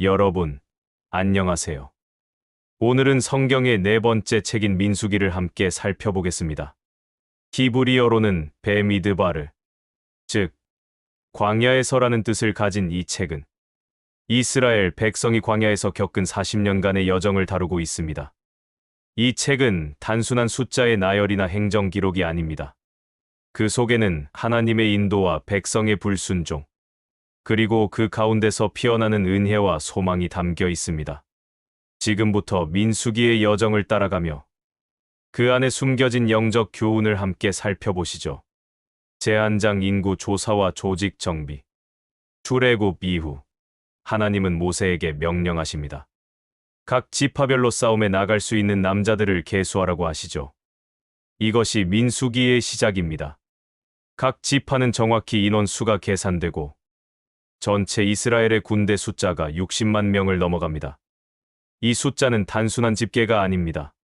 여러분, 안녕하세요. 오늘은 성경의 네 번째 책인 민수기를 함께 살펴보겠습니다. 히브리어로는 베미드바르, 즉 광야에서라는 뜻을 가진 이 책은 이스라엘 백성이 광야에서 겪은 40년간의 여정을 다루고 있습니다. 이 책은 단순한 숫자의 나열이나 행정 기록이 아닙니다. 그 속에는 하나님의 인도와 백성의 불순종, 그리고 그 가운데서 피어나는 은혜와 소망이 담겨 있습니다. 지금부터 민수기의 여정을 따라가며 그 안에 숨겨진 영적 교훈을 함께 살펴보시죠. 제한장 인구 조사와 조직 정비. 출애굽 이후 하나님은 모세에게 명령하십니다. 각 지파별로 싸움에 나갈 수 있는 남자들을 계수하라고 하시죠. 이것이 민수기의 시작입니다. 각 지파는 정확히 인원수가 계산되고 전체 이스라엘의 군대 숫자가 60만 명을 넘어갑니다. 이 숫자는 단순한 집계가 아닙니다.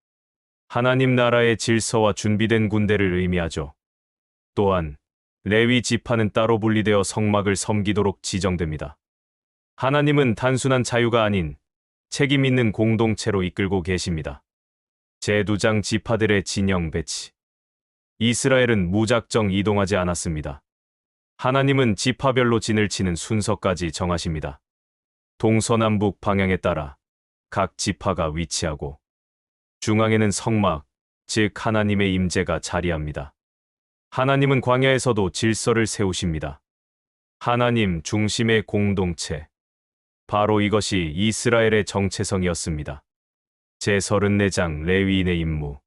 하나님 나라의 질서와 준비된 군대를 의미하죠. 또한 레위 지파는 따로 분리되어 성막을 섬기도록 지정됩니다. 하나님은 단순한 자유가 아닌 책임 있는 공동체로 이끌고 계십니다. 제2장 지파들의 진영 배치. 이스라엘은 무작정 이동하지 않았습니다. 하나님은 지파별로 진을 치는 순서까지 정하십니다. 동서남북 방향에 따라 각 지파가 위치하고 중앙에는 성막, 즉 하나님의 임재가 자리합니다. 하나님은 광야에서도 질서를 세우십니다. 하나님 중심의 공동체. 바로 이것이 이스라엘의 정체성이었습니다. 제34장 레위인의 임무.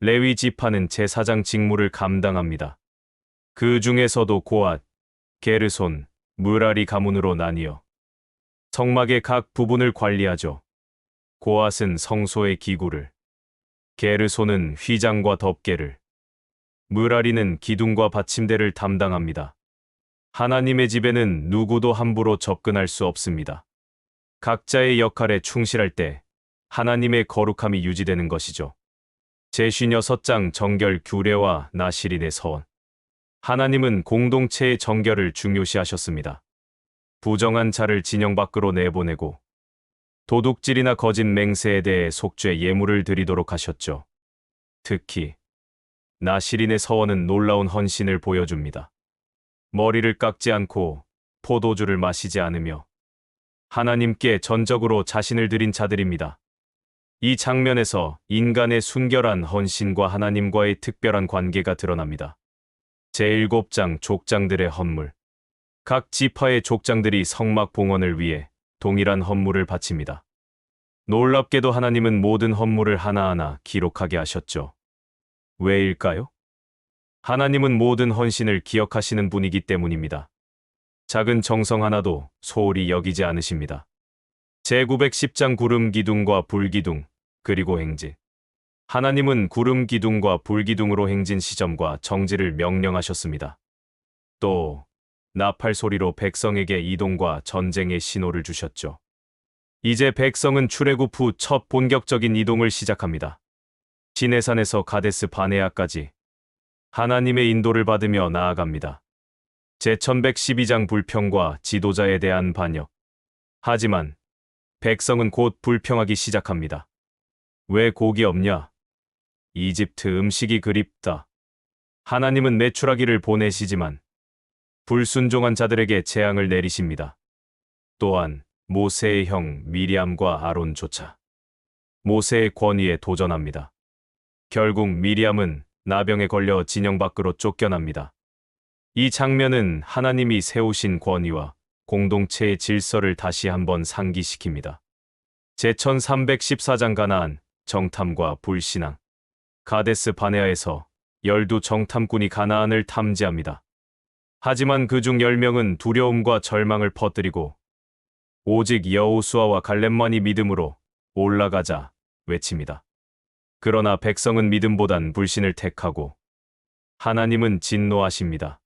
레위 지파는 제사장 직무를 감당합니다. 그 중에서도 고앗, 게르손, 무라리 가문으로 나뉘어 성막의 각 부분을 관리하죠. 고앗은 성소의 기구를, 게르손은 휘장과 덮개를, 무라리는 기둥과 받침대를 담당합니다. 하나님의 집에는 누구도 함부로 접근할 수 없습니다. 각자의 역할에 충실할 때 하나님의 거룩함이 유지되는 것이죠. 제56장 정결 규례와 나시린의 서원. 하나님은 공동체의 정결을 중요시하셨습니다. 부정한 자를 진영 밖으로 내보내고 도둑질이나 거짓 맹세에 대해 속죄 예물을 드리도록 하셨죠. 특히 나시린의 서원은 놀라운 헌신을 보여줍니다. 머리를 깎지 않고 포도주를 마시지 않으며 하나님께 전적으로 자신을 드린 자들입니다. 이 장면에서 인간의 순결한 헌신과 하나님과의 특별한 관계가 드러납니다. 제7장 족장들의 헌물. 각 지파의 족장들이 성막 봉헌을 위해 동일한 헌물을 바칩니다. 놀랍게도 하나님은 모든 헌물을 하나하나 기록하게 하셨죠. 왜일까요? 하나님은 모든 헌신을 기억하시는 분이기 때문입니다. 작은 정성 하나도 소홀히 여기지 않으십니다. 제910장 구름 기둥과 불 기둥, 그리고 행진. 하나님은 구름 기둥과 불 기둥으로 행진 시점과 정지를 명령하셨습니다. 또 나팔 소리로 백성에게 이동과 전쟁의 신호를 주셨죠. 이제 백성은 출애굽 후 첫 본격적인 이동을 시작합니다. 시내산에서 가데스 바네아까지 하나님의 인도를 받으며 나아갑니다. 제1112장 불평과 지도자에 대한 반역. 하지만 백성은 곧 불평하기 시작합니다. 왜 고기 없냐? 이집트 음식이 그립다. 하나님은 메추라기를 보내시지만 불순종한 자들에게 재앙을 내리십니다. 또한 모세의 형 미리암과 아론조차 모세의 권위에 도전합니다. 결국 미리암은 나병에 걸려 진영 밖으로 쫓겨납니다. 이 장면은 하나님이 세우신 권위와 공동체의 질서를 다시 한번 상기시킵니다. 제1314장 가나안, 정탐과 불신앙. 가데스 바네아에서 12 정탐꾼이 가나안을 탐지합니다. 하지만 그중 10명은 두려움과 절망을 퍼뜨리고 오직 여호수아와 갈렙만이 믿음으로 올라가자 외칩니다. 그러나 백성은 믿음보단 불신을 택하고 하나님은 진노하십니다.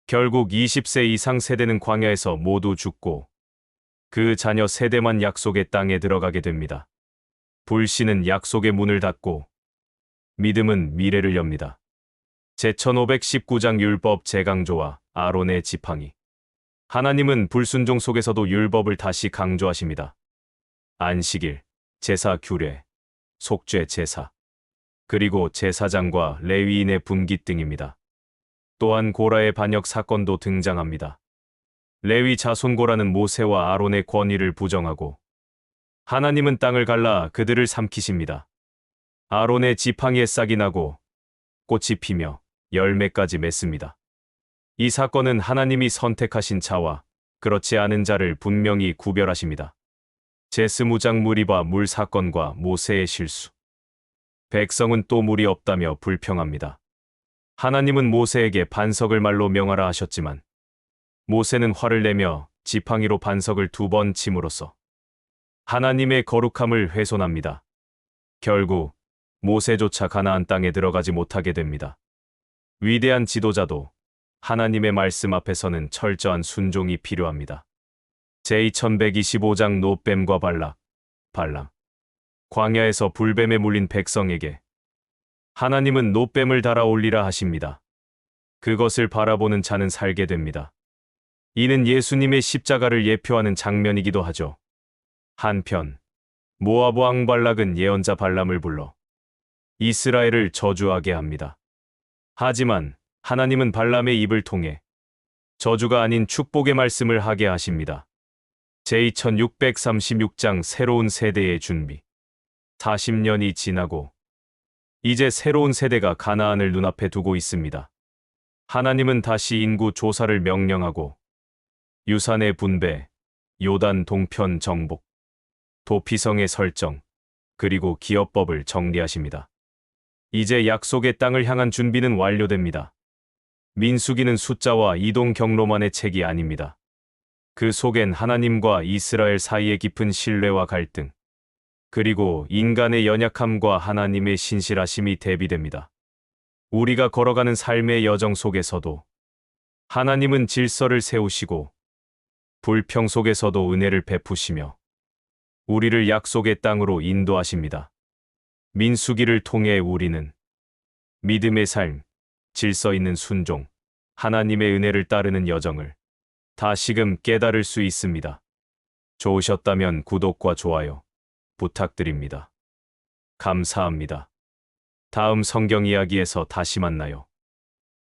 결국 20세 이상 세대는 광야에서 모두 죽고 그 자녀 세대만 약속의 땅에 들어가게 됩니다. 불신은 약속의 문을 닫고 믿음은 미래를 엽니다. 제1519장 율법 제강조와 아론의 지팡이. 하나님은 불순종 속에서도 율법을 다시 강조하십니다. 안식일, 제사 규례, 속죄 제사, 그리고 제사장과 레위인의 분깃 등입니다. 또한 고라의 반역 사건도 등장합니다. 레위 자손 고라는 모세와 아론의 권위를 부정하고 하나님은 땅을 갈라 그들을 삼키십니다. 아론의 지팡이에 싹이 나고 꽃이 피며 열매까지 맺습니다. 이 사건은 하나님이 선택하신 자와 그렇지 않은 자를 분명히 구별하십니다. 제스무장 무리바 물 사건과 모세의 실수. 백성은 또 물이 없다며 불평합니다. 하나님은 모세에게 반석을 말로 명하라 하셨지만 모세는 화를 내며 지팡이로 반석을 2번 침으로써 하나님의 거룩함을 훼손합니다. 결국 모세조차 가나안 땅에 들어가지 못하게 됩니다. 위대한 지도자도 하나님의 말씀 앞에서는 철저한 순종이 필요합니다. 제2125장 노뱀과 발람. 광야에서 불뱀에 물린 백성에게 하나님은 노뱀을 달아올리라 하십니다. 그것을 바라보는 자는 살게 됩니다. 이는 예수님의 십자가를 예표하는 장면이기도 하죠. 한편 모압 왕 발락은 예언자 발람을 불러 이스라엘을 저주하게 합니다. 하지만 하나님은 발람의 입을 통해 저주가 아닌 축복의 말씀을 하게 하십니다. 제2636장 새로운 세대의 준비. 40년이 지나고 이제 새로운 세대가 가나안을 눈앞에 두고 있습니다. 하나님은 다시 인구 조사를 명령하고 유산의 분배, 요단 동편 정복, 도피성의 설정, 그리고 기업법을 정리하십니다. 이제 약속의 땅을 향한 준비는 완료됩니다. 민수기는 숫자와 이동 경로만의 책이 아닙니다. 그 속엔 하나님과 이스라엘 사이의 깊은 신뢰와 갈등, 그리고 인간의 연약함과 하나님의 신실하심이 대비됩니다. 우리가 걸어가는 삶의 여정 속에서도 하나님은 질서를 세우시고 불평 속에서도 은혜를 베푸시며 우리를 약속의 땅으로 인도하십니다. 민수기를 통해 우리는 믿음의 삶, 질서 있는 순종, 하나님의 은혜를 따르는 여정을 다시금 깨달을 수 있습니다. 좋으셨다면 구독과 좋아요 부탁드립니다. 감사합니다. 다음 성경 이야기에서 다시 만나요.